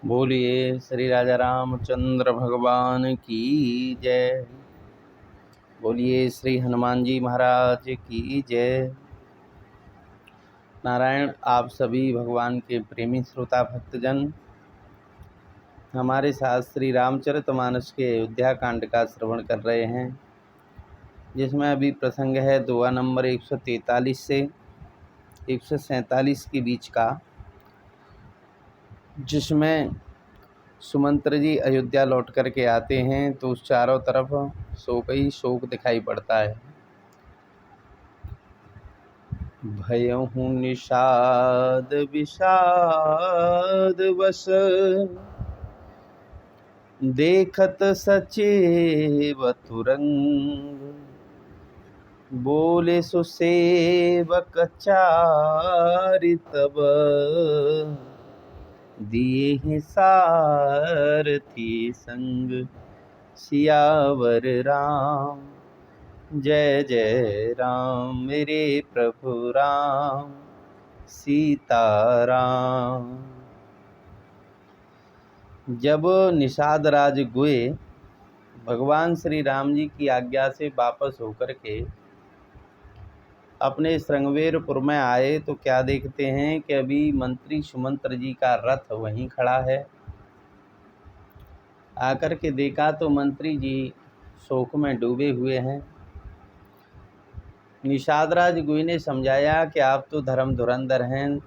बोलिए श्री राजा रामचंद्र भगवान की जय। बोलिए श्री हनुमान जी महाराज की जय। नारायण। आप सभी भगवान के प्रेमी श्रोता भक्तजन हमारे साथ श्री रामचरितमानस के अयोध्या कांड का श्रवण कर रहे हैं, जिसमें अभी प्रसंग है दोहा नंबर 143 से 147 के बीच का, जिसमें सुमंत्र जी अयोध्या लौट कर के आते हैं तो उस चारों तरफ शोक ही शोक दिखाई पड़ता है। भयहु निषाद विषाद वश, देखत सचेव तुरंग। बोले सुसेवक चारि तब, दिए सारथी संग। सियावर राम जय जय राम, मेरे प्रभु राम सीताराम। जब निषाद राज गुए भगवान श्री राम जी की आज्ञा से वापस होकर के अपने श्रृंगवेरपुर में आए तो क्या देखते हैं कि अभी मंत्री सुमंत्र जी का रथ वहीं खड़ा है। आकर के देखा तो मंत्री जी शोक में डूबे हुए हैं। निषाद राज गुई ने समझाया कि आप तो धर्म धुरंधर हैं,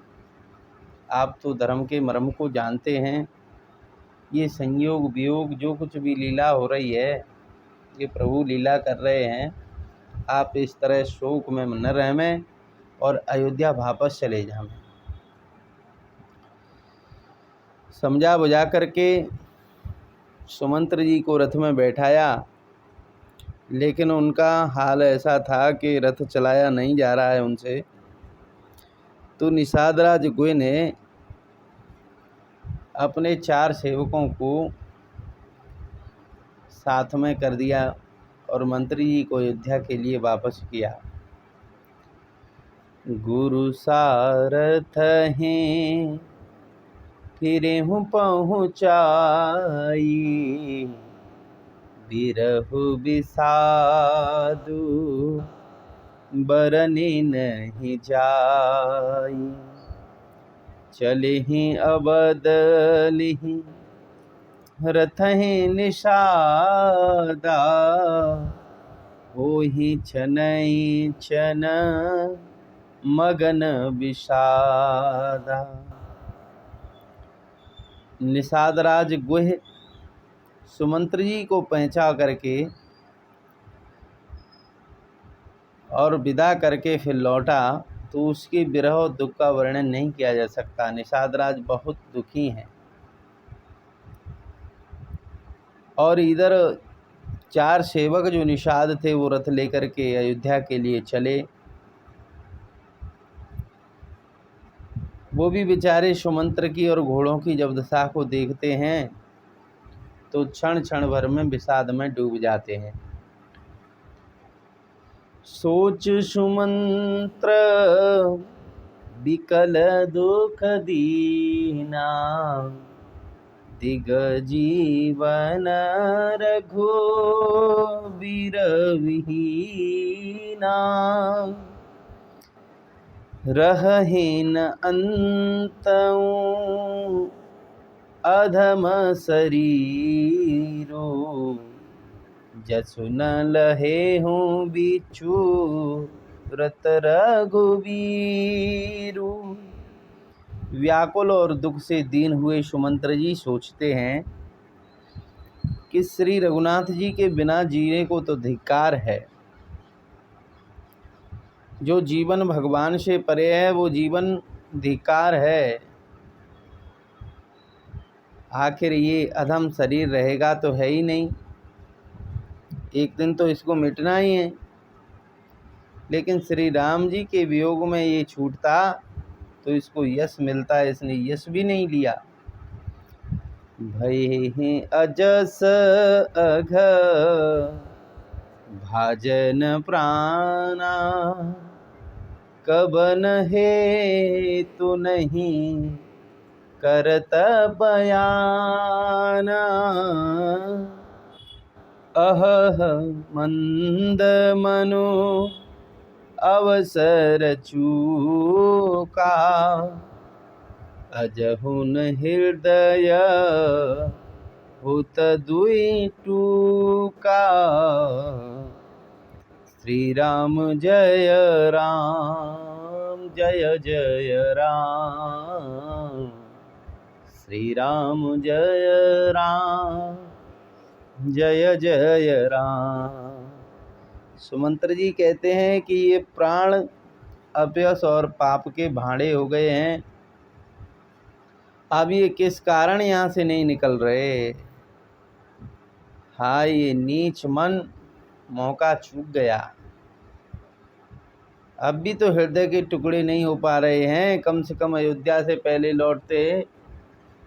आप तो धर्म के मर्म को जानते हैं। ये संयोग वियोग जो कुछ भी लीला हो रही है, ये प्रभु लीला कर रहे हैं। आप इस तरह शोक में न रहें और अयोध्या वापस चले जाएं। समझा बुझा करके सुमंत्र जी को रथ में बैठाया, लेकिन उनका हाल ऐसा था कि रथ चलाया नहीं जा रहा है उनसे। तो निषाद राज गुए ने अपने 4 सेवकों को साथ में कर दिया और मंत्री जी को अयोध्या के लिए वापस किया। गुरु सारथ हैं फिरे हूँ पहुँचाई, बिरहु बिसादु बरने नहीं जाई। चले ही अबदलिही रथहि निषादा, होहि छनई छन मगन विषादा। निषाद राज गुह सुमंत्र जी को पहुँचा करके और विदा करके फिर लौटा तो उसके विरह और दुख का वर्णन नहीं किया जा सकता। निषाद राज बहुत दुखी हैं। और इधर 4 सेवक जो निषाद थे वो रथ लेकर के अयोध्या के लिए चले। वो भी बेचारे सुमंत्र की और घोड़ों की जब दशा को देखते हैं तो क्षण क्षण भर में विषाद में डूब जाते हैं। सोच सुमंत्र विकल दुख दीना, दिग जीवन रघुवीर विहीना। रहहीन अंतउ अधम शरीरो, जसु न लहे हूँ बिच्छू रत रघुवीरू। व्याकुल और दुख से दीन हुए सुमंत्र जी सोचते हैं कि श्री रघुनाथ जी के बिना जीने को तो धिक्कार है। जो जीवन भगवान से परे है वो जीवन धिक्कार है। आखिर ये अधम शरीर रहेगा तो है ही नहीं, एक दिन तो इसको मिटना ही है। लेकिन श्री राम जी के वियोग में ये छूटता तो इसको यश मिलता है, इसने यश भी नहीं लिया। भय अजस अघ भाजन प्राणा, कबन हे तु नहीं करत बयाना, अहह मंद मनो अवसर चूका, अजहुन हृदय हुत दुई टूका। श्री राम जय राम जय जय राम, श्री राम जय राम जय जय राम। सुमंत्र जी कहते हैं कि ये प्राण अपयश और पाप के भांडे हो गए हैं, अब ये किस कारण यहाँ से नहीं निकल रहे। हाय ये नीच मन, मौका चूक गया। अब भी तो हृदय के टुकड़े नहीं हो पा रहे हैं। कम से कम अयोध्या से पहले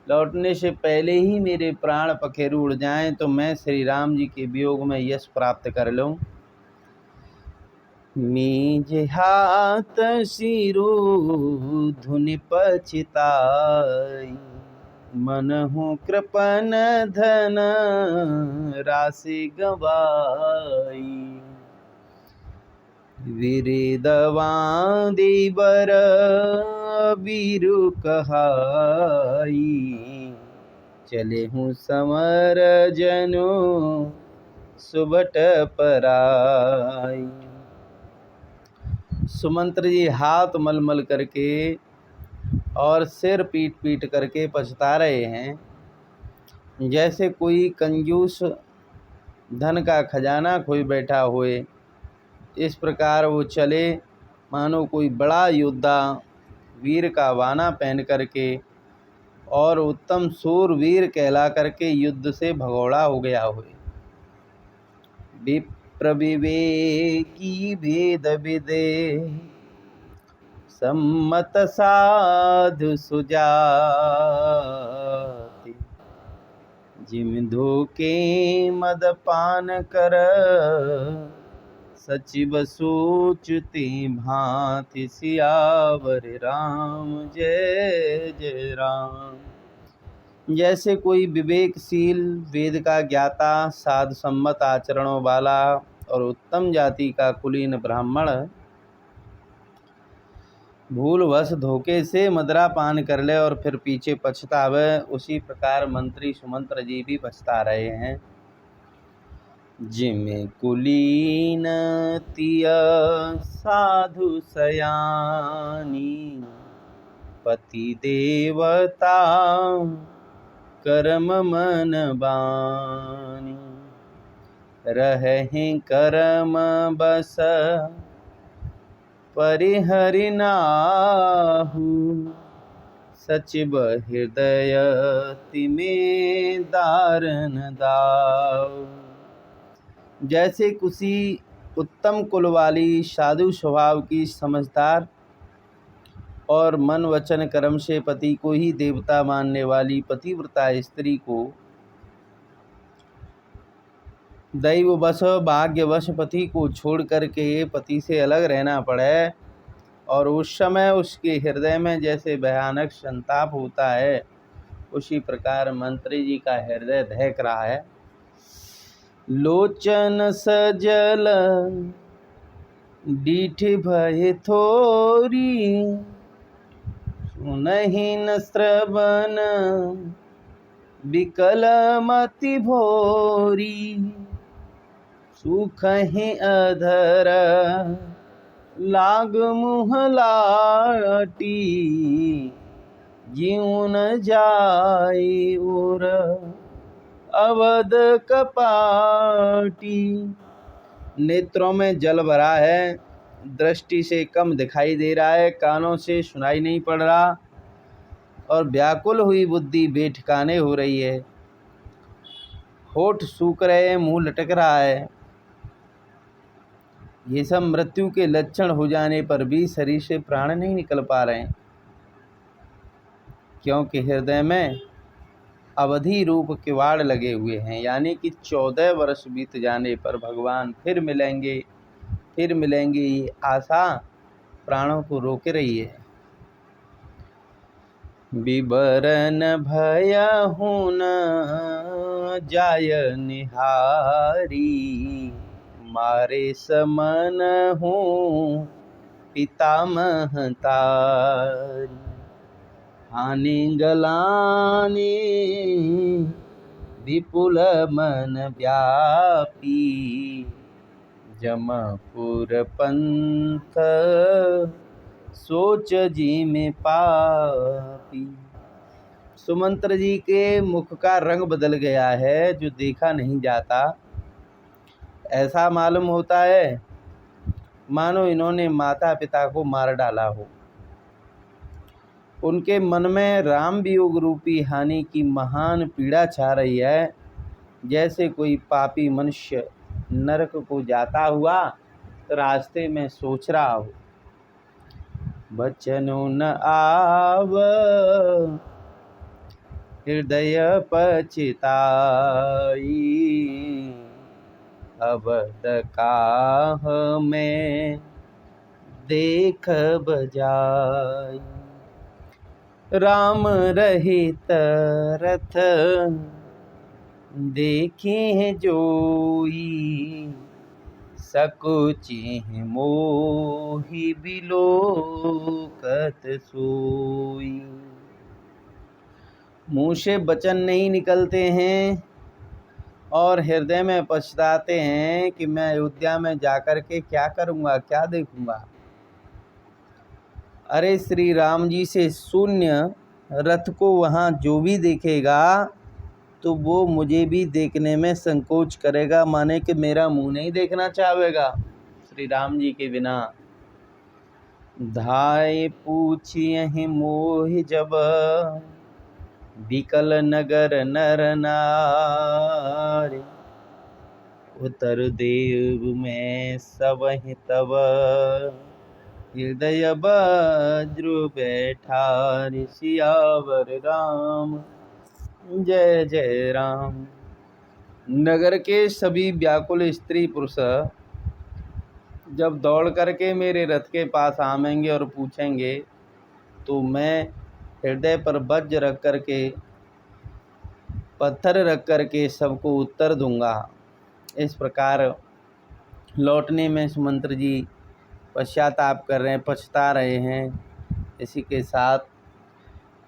लौटने से पहले ही मेरे प्राण पखेरु उड़ जाएं, तो मैं श्री राम जी के वियोग में यश प्राप्त कर लूं। मीज हाथ सिरो धुनि पछिताई, मनहु कृपन धन राशि गवाई। विरिदवादी बर बीरु कहाई, चले हूँ समर जनु सुबट पराई। सुमंत्र जी हाथ मलमल करके और सिर पीट पीट करके पछता रहे हैं, जैसे कोई कंजूस धन का खजाना खोई बैठा हुए। इस प्रकार वो चले मानो कोई बड़ा योद्धा वीर का वाना पहन करके और उत्तम सूरवीर कहला करके युद्ध से भगोड़ा हो गया हुए। विप्र विवेकी भेद विदे, सम्मत साधु सुजाति। जिम धोके मदपान कर, सचिव सोचते भांति। सियावर राम जय जय राम। जैसे कोई विवेकशील वेद का ज्ञाता, साधु सम्मत आचरणों वाला और उत्तम जाति का कुलीन ब्राह्मण भूलवश धोखे से मदरा पान कर ले और फिर पीछे पछतावे, उसी प्रकार मंत्री सुमंत्र जी भी पछता रहे हैं। जिमे कुलीन तिया साधु सयानी, पति देवता कर्म मन बानी। रहें कर्म बस परिहरि नाहु, सचिव हृदय तिमे दारन दाऊ। जैसे किसी उत्तम कुल वाली साधु स्वभाव की समझदार और मन वचन कर्म से पति को ही देवता मानने वाली पतिव्रता स्त्री को दैववश भाग्यवश पति को छोड़ करके पति से अलग रहना पड़े, और उस समय उसके हृदय में जैसे भयानक संताप होता है, उसी प्रकार मंत्री जी का हृदय दहक रहा है। लोचन सजल डीठ भय थोरी, सुनहि न श्रवण विकल मति भोरी। सुखहि अधर लाग मुँह लाटी, जीवन जाई उर अवध कपाटी। नेत्रों में जल भरा है, दृष्टि से कम दिखाई दे रहा है, कानों से सुनाई नहीं पड़ रहा, और व्याकुल हुई बुद्धि बेठिकाने हो रही है। होठ सूख रहे हैं, मुंह लटक रहा है। ये सब मृत्यु के लक्षण हो जाने पर भी शरीर से प्राण नहीं निकल पा रहे हैं, क्योंकि हृदय में अवधि रूप किवाड़ लगे हुए हैं। यानी कि 14 वर्ष बीत जाने पर भगवान फिर मिलेंगे, ये आशा प्राणों को रोक रही है। विवरण भयहु न जाय निहारी, मारे समनहु पितामह तारी। हानि गलानि विपुल मन व्यापी, जमपुर पंथ सोच जी में पापी। सुमंत्र जी के मुख का रंग बदल गया है, जो देखा नहीं जाता। ऐसा मालूम होता है मानो इन्होंने माता पिता को मार डाला हो। उनके मन में राम वियोग रूपी हानि की महान पीड़ा छा रही है, जैसे कोई पापी मनुष्य नरक को जाता हुआ रास्ते में सोच रहा हो। बचनो न आव हृदय पछिताई, अवध काह में देख बजाई। राम रहित रथ देखे जोई, सकुचि मोहि बिलोकत सोई। मुँह से वचन नहीं निकलते हैं और हृदय में पछताते हैं कि मैं अयोध्या में जाकर के क्या करूँगा, क्या देखूँगा। अरे श्री राम जी से शून्य रथ को वहाँ जो भी देखेगा तो वो मुझे भी देखने में संकोच करेगा, माने कि मेरा मुंह नहीं देखना चाहेगा श्री राम जी के बिना। धाय पूछियहि मोहि जब, बिकल नगर नर नारी, उतर देव में सबहि तब, हृदय वज्र बैठारि। सियावर राम जय जय राम। नगर के सभी व्याकुल स्त्री पुरुष जब दौड़ करके मेरे रथ के पास आवेंगे और पूछेंगे तो मैं हृदय पर वज्र रख करके, पत्थर रख करके सबको उत्तर दूंगा। इस प्रकार लौटने में सुमंत्र जी पश्चाताप कर रहे हैं, पछता रहे हैं। इसी के साथ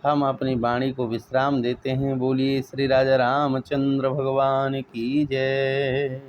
हम अपनी वाणी को विश्राम देते हैं। बोलिए श्री राजा रामचंद्र भगवान की जय।